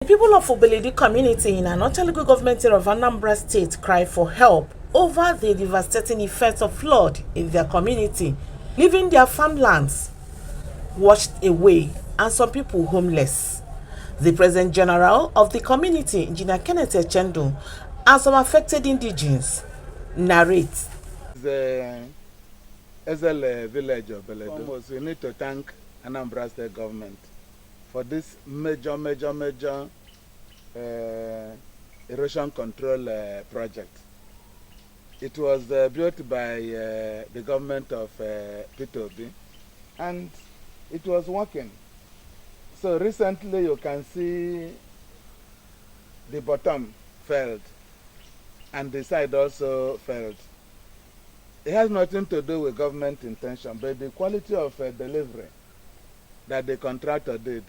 The people of Obeledu community in an local government area of Anambra State cry for help over the devastating effects of flood in their community, leaving their farmlands washed away and some people homeless. The President General of the community, Engineer Kenneth Echendu, and some affected indigenes narrate. The Ezele village of Obeledu. We need to thank Anambra State government for this major erosion control project. It was built by the government of Peter Obi, and it was working. So recently you can see the bottom failed and the side also failed. It has nothing to do with government intention, but the quality of delivery that the contractor did.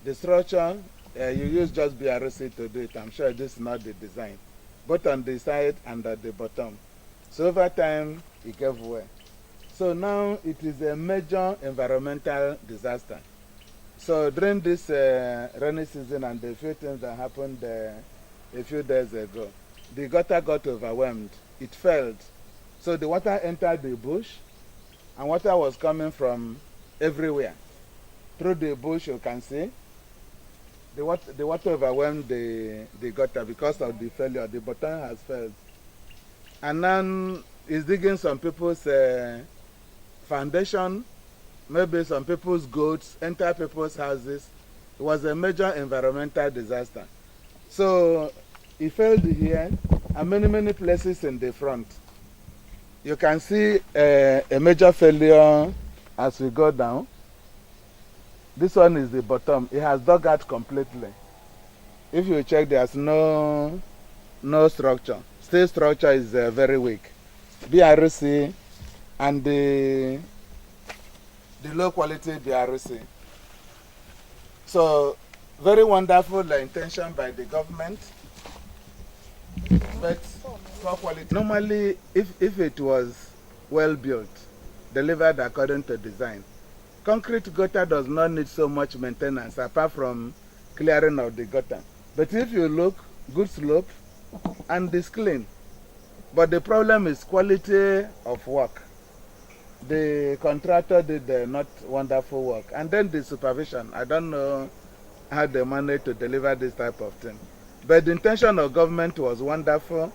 The structure, you use just BRC to do it. I'm sure this is not the design, both on the side and at the bottom. So over time, it gave way. So now it is a major environmental disaster. So during this rainy season and the few things that happened a few days ago, the gutter got overwhelmed. It failed. So the water entered the bush, and water was coming from everywhere. Through the bush, you can see the water overwhelmed the gutter because of the failure. The bottom has failed. And now it's digging some people's foundation, maybe some people's goats, enter people's houses. It was a major environmental disaster. So it failed here and many places in the front. You can see a major failure as we go down. This one is the bottom. It has dug out completely. If you check, there's no structure. Still structure is very weak. BRC and the low quality BRC. So very wonderful intention by the government, but poor quality. Normally, if it was well built, delivered according to design, concrete gutter does not need so much maintenance apart from clearing of the gutter. But if you look, good slope and it's clean. But the problem is quality of work. The contractor did not wonderful work. And then the supervision. I don't know how they managed to deliver this type of thing. But the intention of government was wonderful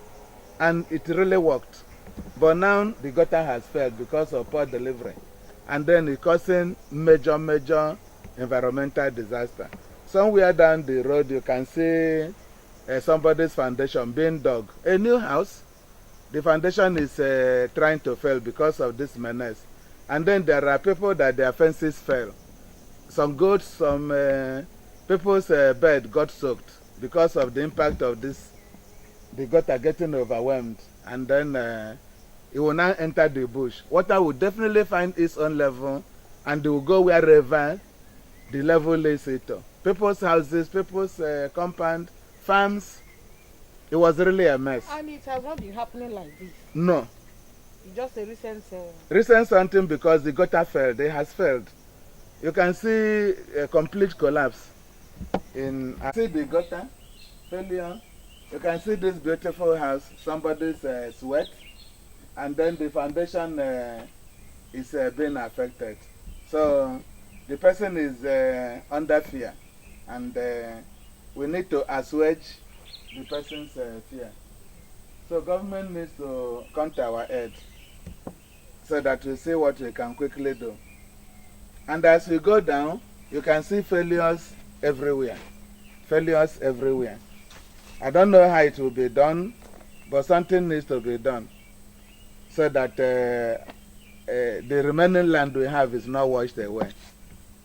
and it really worked. But now the gutter has failed because of poor delivery. And then it's causing major environmental disaster. Somewhere down the road you can see somebody's foundation being dug. A new house, the foundation is trying to fail because of this menace. And then there are people that their fences fell. Some goats, some people's bed got soaked because of the impact of this. The gutter getting overwhelmed. And then it will now enter the bush. Water will definitely find its own level and it will go wherever the level is it. People's houses, people's compound, farms. It was really a mess. And it has not been happening like this. No. It's just a recent... Recent something because the gutter failed. It has failed. You can see a complete collapse. See the gutter failure. You can see this beautiful house. Somebody's sweat. And then the foundation is being affected. So the person is under fear. And we need to assuage the person's fear. So government needs to come to our aid so that we see what we can quickly do. And as we go down, you can see failures everywhere. Failures everywhere. I don't know how it will be done, but something needs to be done so that the remaining land we have is not washed away.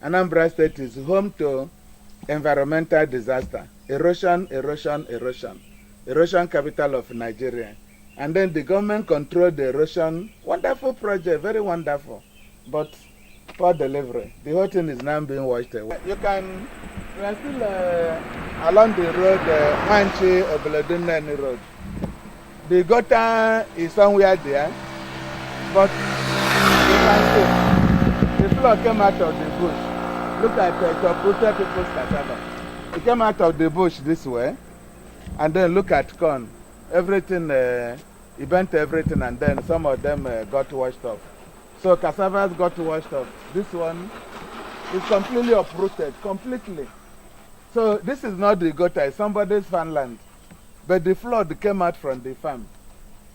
Anambra State is home to environmental disaster. Erosion capital of Nigeria. And then the government controlled the erosion. Wonderful project, very wonderful. But poor delivery. The whole thing is now being washed away. We are still along the road, Manchi Obeledu Road. The gutter is somewhere there, but you can see the floor came out of the bush. Look at the uprooted people's cassava. He came out of the bush this way, and then look at corn. Everything, he bent everything, and then some of them got washed off. So cassavas got washed off. This one is completely uprooted, completely. So this is not the gutter, it's somebody's farmland. But the flood came out from the farm.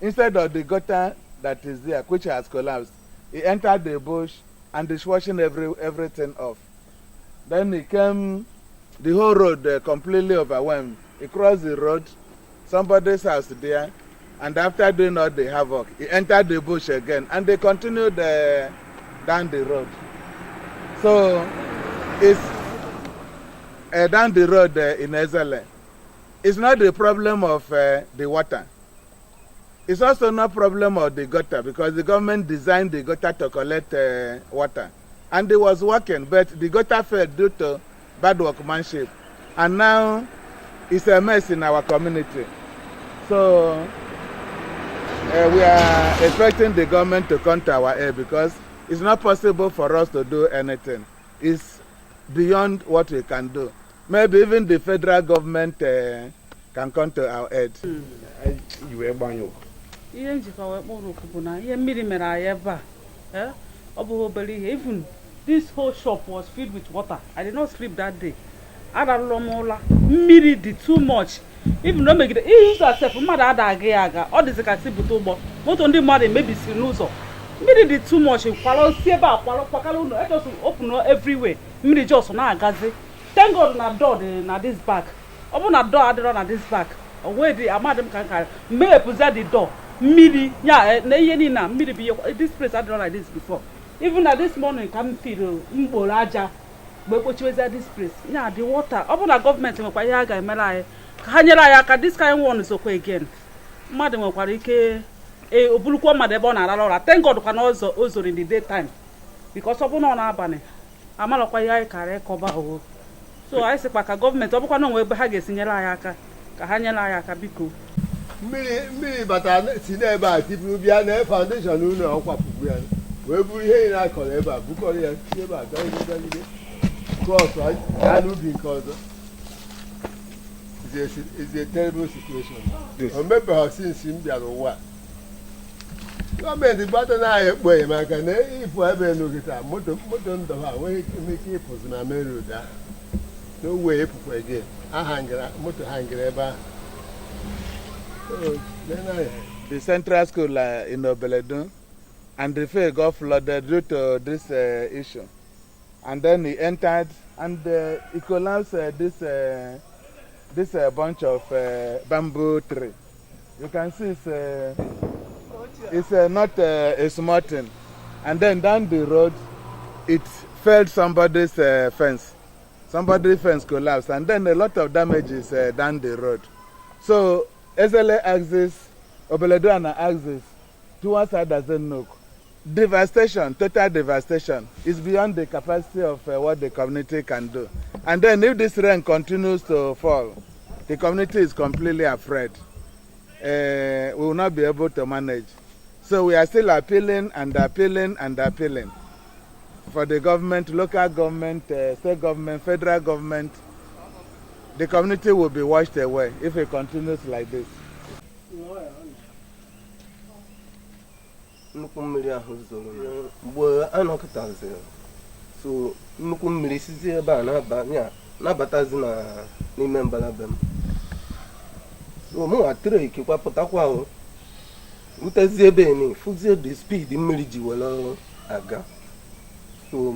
Instead of the gutter that is there, which has collapsed, he entered the bush and is washing everything off. Then he came, the whole road completely overwhelmed. He crossed the road, somebody's house there, and after doing all the havoc, he entered the bush again, and they continued down the road. So it's down the road in Ezele. It's not the problem of the water. It's also not problem of the gutter, because the government designed the gutter to collect water. And it was working, but the gutter failed due to bad workmanship. And now it's a mess in our community. So we are expecting the government to come to our aid, because it's not possible for us to do anything. It's beyond what we can do. Maybe even the federal government can come to our aid. Ihe njikwa wee kpọrọ okwu bụ na ihe mmiri mere anyị ebe a ọ bụghị obere ihe. Even this whole shop was filled with water. I did not sleep that day. Ararụrụ m ụla, mmiri dị too much. Even though megide ihe ụzọ asef mmadụ adaghị ya aga, ọ dịzị ka si bute ụgbọ moto ndị mmadụ emebisiri n'ụzọ. Mmiri dị too much, kwalọsi ebe a kwakala ụlọ, just open everywhere. Mmiri just na-agazi. Thank God na door dị na this back. Ọ bụ na door adịrọ na this back. O wee dị amadị m ka nkara mmepụza the door. Mmiri ya na ihe niile mmiri bụ this place adịrọ like this before. Even at this morning ka m feel mkporo aja mgbe kpochiweza this place. Ya the water. Ọ bụ na gọọmenti nwekwa ihe a ga-emere anyị ka ha nyere anyị aka this kind one sokwa again. Mmadụ nwekwara ike obulukwa mmadụ ebe ọ na-arara ụra. Thank God kwa na o zoro in the daytime, because ọ bụ na ọ na-abalị amalọkwa ihe anyị kara ịkọba owo. So anyị sịkwa ka gọọmenti ọ bụkwa na onwe ebe ha ga-esi nyere anyị aka ka ha nyere anyị aka biko. Mmiri bata si n'ebe a tipụ bịa na foundation ụlọ ọkwapụrụ ya wee buru ihe na-akọrọ ebe a bukọrọ ya si ebe a gagide cross ya n'ubi nke ọzọ. It's a terrible situation. O mebeghị since m bịara ụwa. Gọọmenti gbata na-anyị ekpo enyemaka na ịpụ ebe n'ogita moto ndọba nwere ike ịpụzi na main road ahụ. No way ịpụkwa again. Moto hangere ebe ahụ. The central school in Obeledu, and the field got flooded due to this issue. And then he entered, and he collapsed this bunch of bamboo tree. You can see it's not a small thing. And then down the road, it fell somebody's fence. Somebody's fence collapsed, and then a lot of damages down the road. So SLA axis, Obeledu and axis, towards us doesn't know. Devastation, total devastation, is beyond the capacity of what the community can do. And then if this rain continues to fall, the community is completely afraid. We will not be able to manage. So we are still appealing and appealing and appealing for the government, local government, state government, federal government. The community will be washed away if it continues like this. Nnukwu mmiri ahụ zoro mgbe a nọkọtaziri, so nnukwu mmiri sizi ebe a na-abatazi n'ime mbalabe m. So mụ atịrị ikekwa pụtakwa ahụ rutezi ebe ni fụzie the speed mmiri ji were aga. So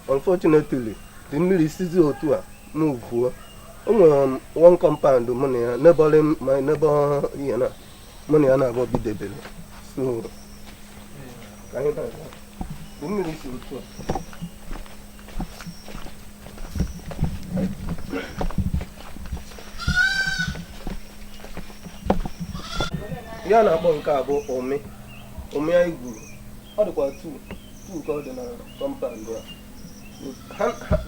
unfortunately the mmiri sizi otu a move. O nwere one compound mụ na ya neighboring my neighbor ihe na mụ na ya na-abụ bidebele. So ka anyị na-aga the mmiri si otu a. Ya na-akpọ nke a bụ ome anyị gwuru. Ọ dịkwa two ka ọ dị na compound a.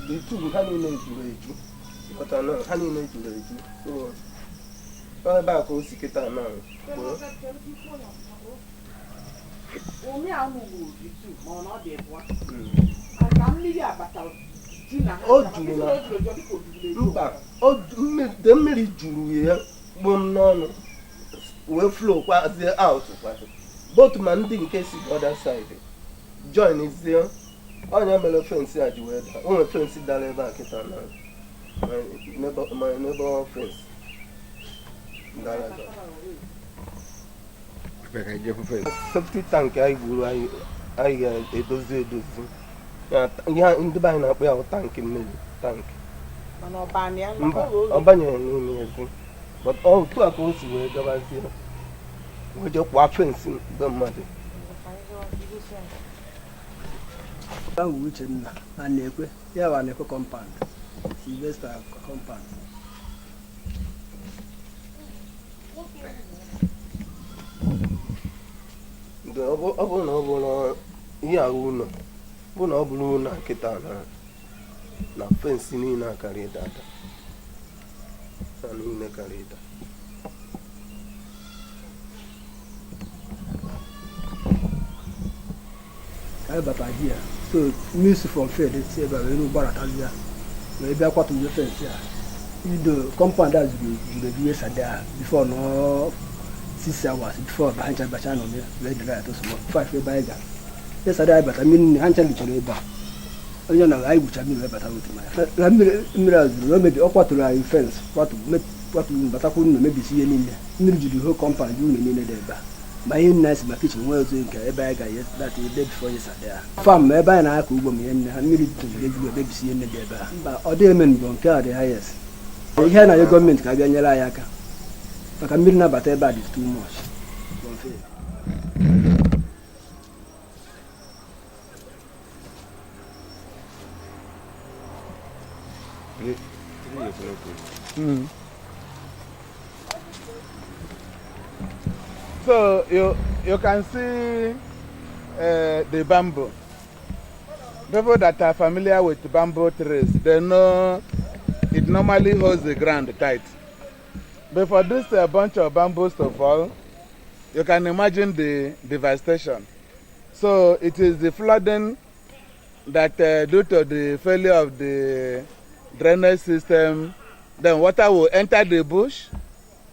The two ha niile ejuru eju. But no, ha niile ejuru eju. So ebe a ka o si kịta na Ome ahụ gwuru dị tu ma ọ na ọ dị ebuwa. Aka mmiri abata o juru na mba the mmiri juru ya gbom n'ọnụ wee flow kwazie out kwazi both ma ndị nke si the other side join izie onye mere fence a ji wee daa o nwere fence dara ebe a kịta na my neighbor fence dara safety tank anyị gburu anyị ga-edozi ihe ndị be anyị na-akpọ ya tankị mmiri tankị mba ọ banyeghị n'ime ezi but otu a ka o si wee gabazie wee je kwa fensị be mmadụ ahụ uche nna a na-ekwe ya wa na-ekwe compound Sylvester compound ọ bụrụ na ọ bụrụ ihe ahụ ụlọ bụ na ọ bụrụ na nkịta na fensị niile akarị ịda ada na niile karị ịda I bata here so miss from fair they say ba we no gbara talia we bia kwatu we fence ya the compound as you do yes there before no 6 hours before ba hancha ba chano me we dry to small 5 we buy ga yes there but I mean hancha li choro ba onye na ai bucha mi we bata with my la mira no me o kwatu la fence kwatu bata ko no me bi si ye ni me ju the whole compound you ni there ba my nice my kitchen well so nke ebe I ga yes that the day before yesterday farm ebe I na aka ugbo m yen ha mmiri tụrụ ejigbo ebe bisi yen dị ebe ba ọ dị emen bụ nke a dị highest ihe na ye gọọmenti ka bịa nyere anyị aka maka mmiri na-abata ebe a dị too much So you can see the bamboo. People that are familiar with bamboo trees, they know it normally holds the ground tight. But for this bunch of bamboos to fall, you can imagine the devastation. So it is the flooding that due to the failure of the drainage system, then water will enter the bush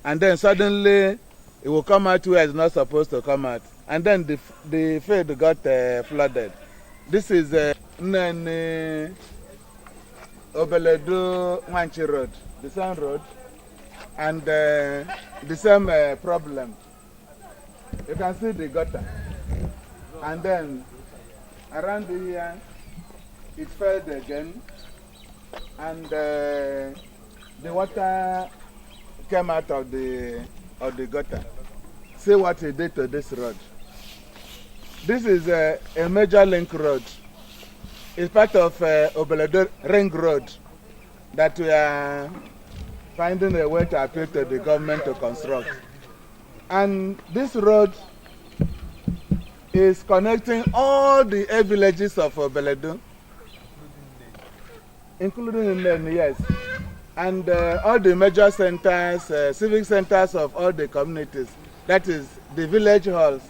and then suddenly it will come out where it's not supposed to come out. And then the field got flooded. This is Obeledu Wanchi Road, the same road, and the same problem. You can see the gutter. And then around here, it fell again, and the water came out of the gutter. See what it did to this road. This is a major link road. It's part of Obeledu Ring Road that we are finding a way to appeal to the government to construct. And this road is connecting all the 8 villages of Obeledu, including Nene, yes, and all the major centers, civic centers of all the communities. That is the village halls.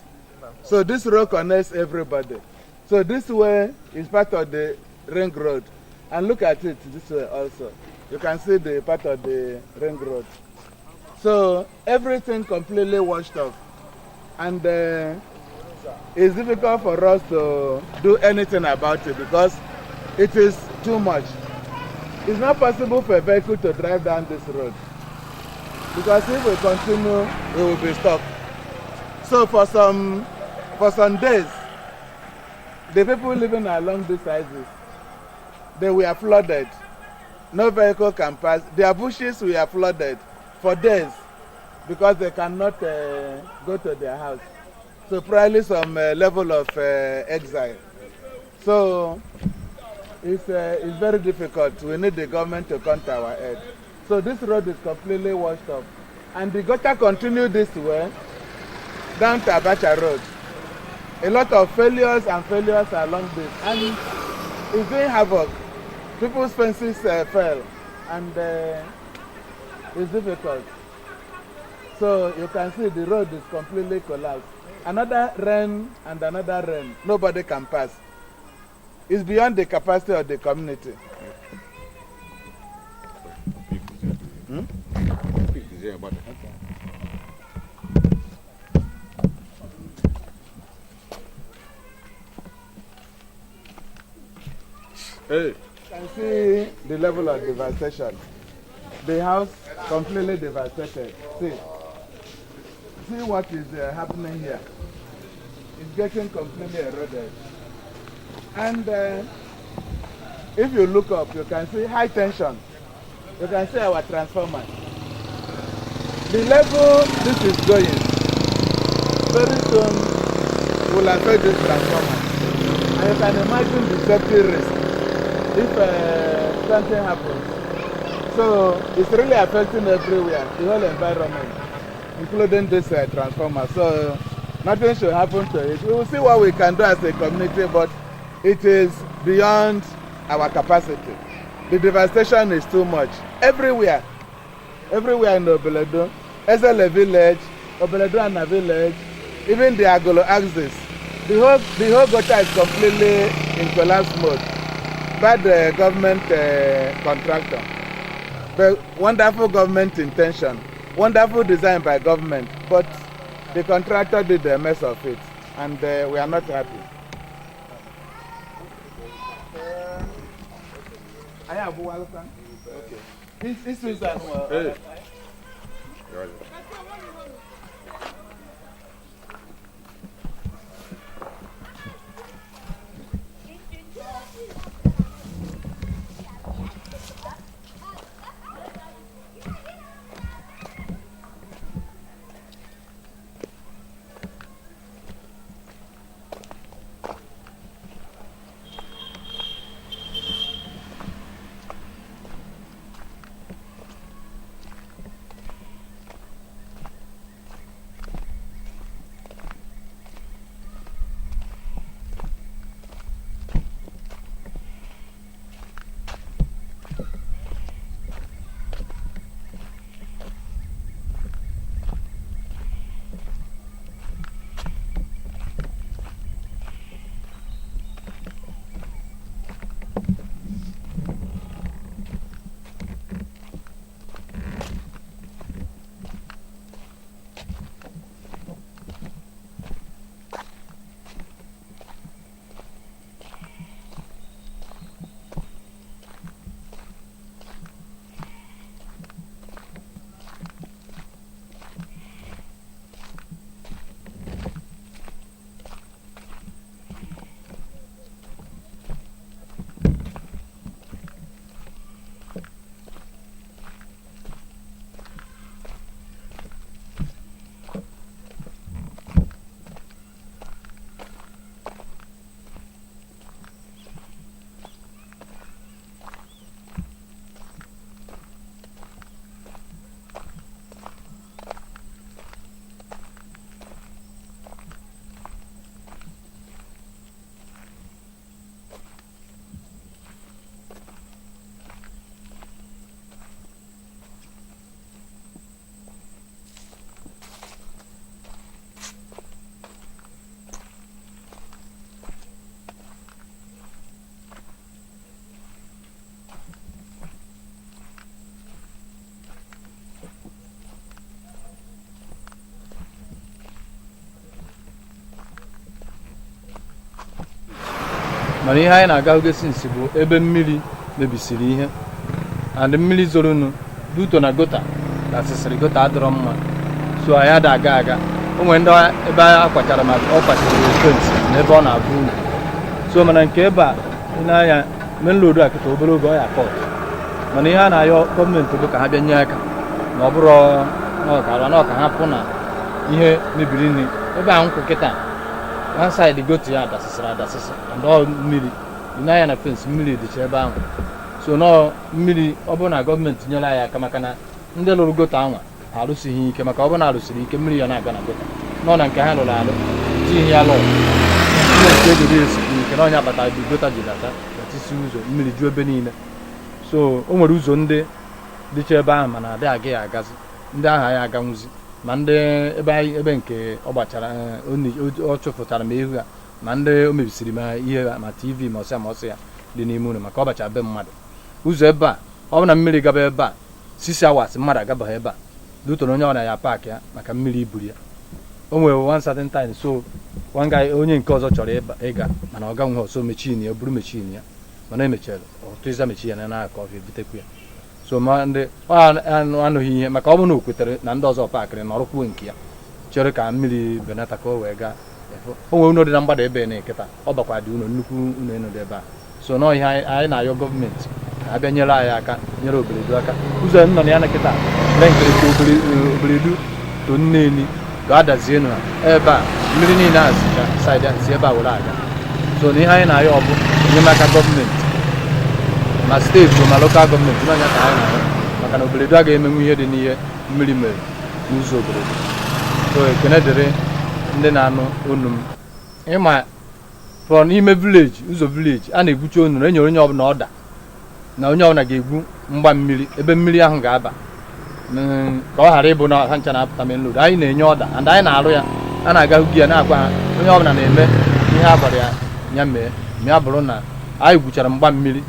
So this road connects everybody. So this way is part of the ring road. And look at it this way also. You can see the part of the ring road. So everything completely washed off. And it's difficult for us to do anything about it because it is too much. It's not possible for a vehicle to drive down this road. Because if we continue, we will be stuck. So for some days, the people living along these sizes, they were flooded. No vehicle can pass. Their bushes were flooded for days because they cannot go to their house. So probably some level of exile. So it's very difficult. We need the government to come to our aid. So this road is completely washed up. And the gutter continued this way down to Abacha Road. A lot of failures along this. And it's doing havoc. People's fences fell. And it's difficult. So you can see the road is completely collapsed. Another rain and another rain. Nobody can pass. It's beyond the capacity of the community. Hey. You can see the level of devastation. The house completely devastated. See what is happening here. It's getting completely eroded. And if you look up, you can see high tension. You can see our transformers. The level this is going, very soon will affect this transformer. And you can imagine the safety risk if something happens. So it's really affecting everywhere, the whole environment, including this transformer. So nothing should happen to it. We will see what we can do as a community, but it is beyond our capacity. The devastation is too much. Everywhere in Obeledu, Ezele village, Obeledu and village, even the Agolo axis. The whole gutter is completely in collapse mode by the government contractor. But wonderful government intention, wonderful design by government, but the contractor did a mess of it, and we are not happy. I have welcome. Okay. This is an. Hey. mana ihe anyị na-aga ugesi nsi bụ ebe mmiri mebisiri ihe and mmiri zoro nu duto na gota dasịsịrị gota adịrọ mma so anyị ada aga onwe ndị ebe a kwachara ma ọ kwachara fence n'ebe ọ na-abụ unu so mana nke ebe a n'anya menlodu akịta obere oge ọ ya pọt mana ihe a na-ayọ gọọmenti bụ ka ha bịa nye aka na ọ bụrụ n'ọka ha pụ na ihe mebiri nri ebe a nkwụ kịta one side gotu ya adasịsị and all mmiri n'anya na fence mmiri dịcha ebe ahụ so no mmiri ọ bụrụ na gọọmenti nyere anyị aka maka na ndị lụrụ gotu anwa ha arụsighị ike maka ọ bụrụ na arụsiri ike mmiri ya na-aga na gota nọ na nke ha lụrụ alụ tighị ya lụrụ nke egoro esikwu ike na onye abata bụ gota ji data datisi ụzọ mmiri ju ebe niile so o nwere ụzọ ndị dịcha ebe ahụ mana adịghị aga ya agazi ndị ahụ anyị aganwuzi ma ndị ebe nke ọ gbachara ọ chụfụtara ma ihu ya ma ndị o mebisiri ma ihe ma tv ma ọsị ya dị n'ime ụlọ maka ọ bacha be mmadụ ụzọ ebe a ọ bụ na mmiri gaba ebe a 6 hours mmadụ agabaghị ebe a duto na onye ọ na ya paakị ya maka mmiri iburu ya o nwere one certain time so one guy onye nke ọzọ chọrọ ịga mana ọ ganwe ọsọ mechin ya buru mechin ya mana emechara ọtụza mechin ya na aka ọ ga-ebutekwu ya so ma ndị anụghị ihe maka ọ bụrụ na o kwetere na ndị ọzọ paakịrị na ọrụkwuo nke ya chere ka mmiri benata ka o wee gaa o nwere ụlọ dị na mgbada ebe na nkịta ọ bakwa dị ụlọ nnukwu ụlọ elu dị ebe a so nọ ihe anyị na-ayọ gọọmenti ka abịa nyere anyị aka nyere Obeledu aka ụzọ nọ na ya na nkịta lenkịrịta Obeledu to Nneni ka a dazie nụ ebe a mmiri niile a saịdị si ebe a were aga so na ihe anyị na-ayọ ọ bụ enyemaka gọọmenti ma steeti ma lokal gọọmenti n'anya ka anyị na-ayọ maka na Obeledu agaghị emenwu ihe dị n'ihe mmiri mere n'ụzọ Obeledu so ekene dịrị ndị na-anụ onu m ịma from n'ime vileji ụzọ vileji a na-egbuchi onunu enyere onye ọbụla ọda na onye ọbụla ga-egbu mgba mmiri ebe mmiri ahụ ga-aba ka ọ ghara ịbụ na ha ncha na-apụta main road anyị na-enye ọda and anyị na-arụ ya a na-aga ugi ya na-agwa ha onye ọbụla na-eme ihe a gwara ya mee ma ya bụrụ na anyị gwuchara mgba mmiri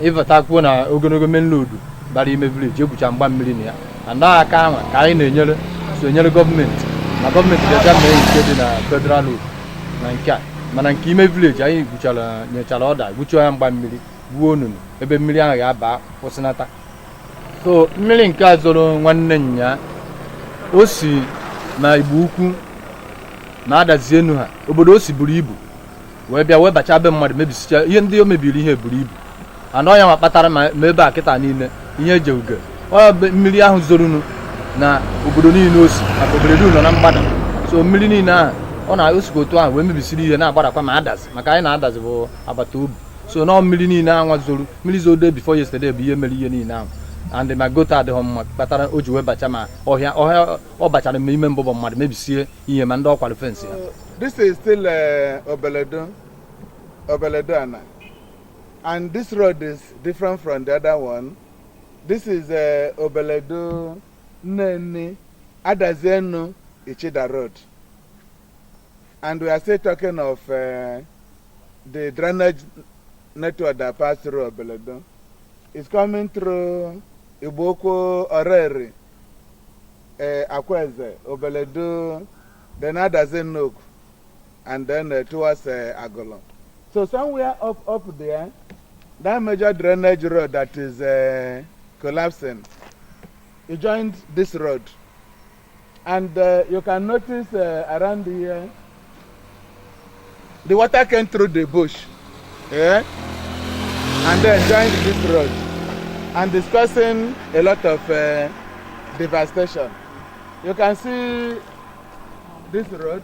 ịbatakwuo na ogologo main road bara ime vileji egwuchara mgba mmiri na ya and aka ahụ ka anyị na-enyere enyere gọọmenti ma gọọmenti ga-eja mee nke dị na federal road na nke a mana nke ime vileji anyị nyechara ọda gbuchie ya mgba mmiri gbuo onunu ebe mmiri ahụ ga-aba kwụsịnata so mmiri nke a zoro nwanne nya o si na Igbo Ukwu na adazie enu ha obodo o si buru ibu wee bịa wee bacha be mmadụ mebisicha ihe ndị o mebiri ihe buru ibu anọ ya ma kpatara ma ebe a kịta niile ihe eje uge mmiri ahụ zorunu na obodo niile osi maka Obeledu nọ na mgbada so mmiri niile ahụ ọ na-osikwa otu ahụ wee mebisiri ihe na-agbarakwa ma adazi maka anyị na-adazi bụ agbata obi so na mmiri niile ahụ zoro mmiri zode before yesterday bụ ihe mere ihe niile ahụ and ma gote adịghị mma kpatara o ji wee bacha ma ọhịa ọ bachara m ime mbụbọ mmadụ mebisie ihe ma ndị ọ kwara fensị ya. This is still Obeledu Ana, and this road is different from the other one. This is Obeledu Nneni Adazienu Ichida Road, and we are still talking of the drainage network that passes through Obeledu. It's coming through Iboko, Oreri, Akweze, Obeledu, then Adazenuk, and then towards Agolon. So somewhere up there, that major drainage road that is collapsing, it joined this road. And you can notice around here, the water came through the bush, yeah? And then joined this road, and is causing a lot of devastation. You can see this road.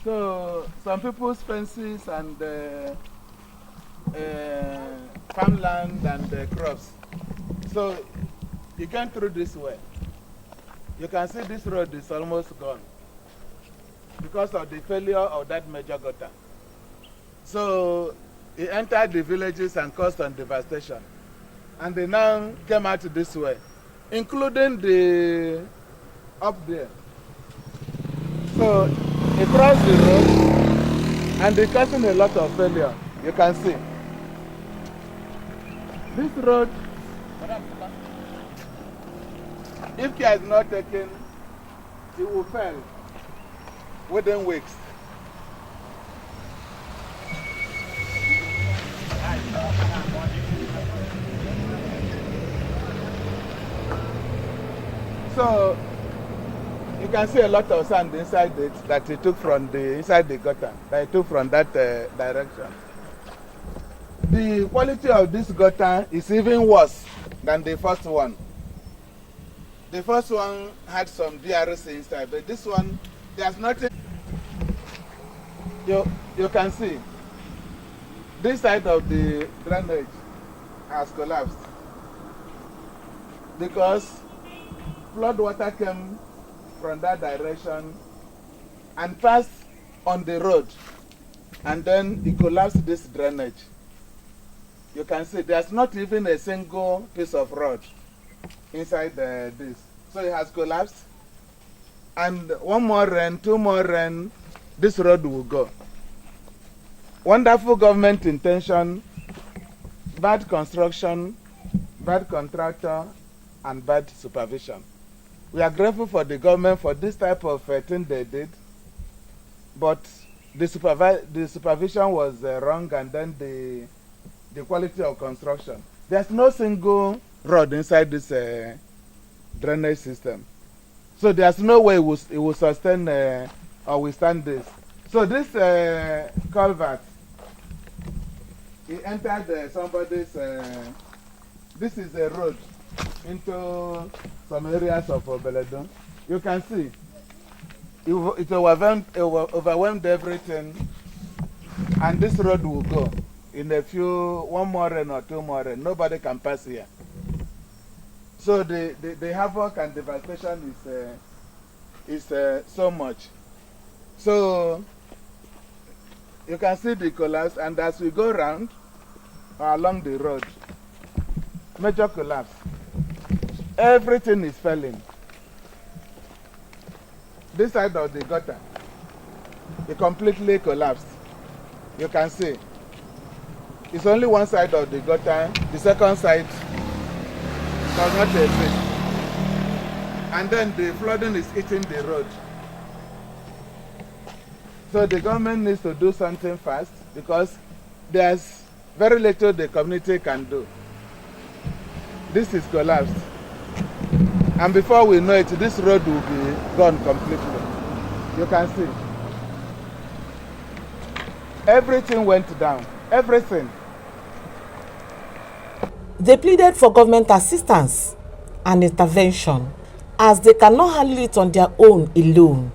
So some people's fences and farmland and crops. So you came through this way. You can see this road is almost gone because of the failure of that major gutter. So it entered the villages and caused some devastation. And they now came out this way, including the up there. So it crossed the road and it's causing a lot of failure. You can see. This road, if care is not taken, it will fail within weeks. So you can see a lot of sand inside it that he took from inside the gutter, that he took from that direction. The quality of this gutter is even worse than the first one. The first one had some DRS inside, but this one, there's nothing. You can see this side of the drainage has collapsed because flood water came from that direction and passed on the road, and then it collapsed this drainage. You can see there's not even a single piece of road inside this. So it has collapsed And one more rain, 2 more rain, this road will go. Wonderful government intention, bad construction, bad contractor, and bad supervision. We are grateful for the government for this type of thing they did, but the supervision was wrong, and then the quality of construction. There's no single road inside this drainage system. So there's no way it will sustain or withstand this. So this culvert, it entered somebody's, this is a road into some areas of Obeledu. You can see, it overwhelmed everything, and this road will go. In one more rain or 2 more rain, nobody can pass here. So the havoc and devastation is so much. So you can see the collapse, and as we go round along the road, major collapse. Everything is falling. This side of the gutter, it completely collapsed. You can see. It's only one side of the gutter, the second side does not exist. And then the flooding is eating the road. So the government needs to do something fast, because there's very little the community can do. This is collapsed. And before we know it, this road will be gone completely. You can see. Everything went down. Everything. They pleaded for government assistance and intervention, as they cannot handle it on their own alone.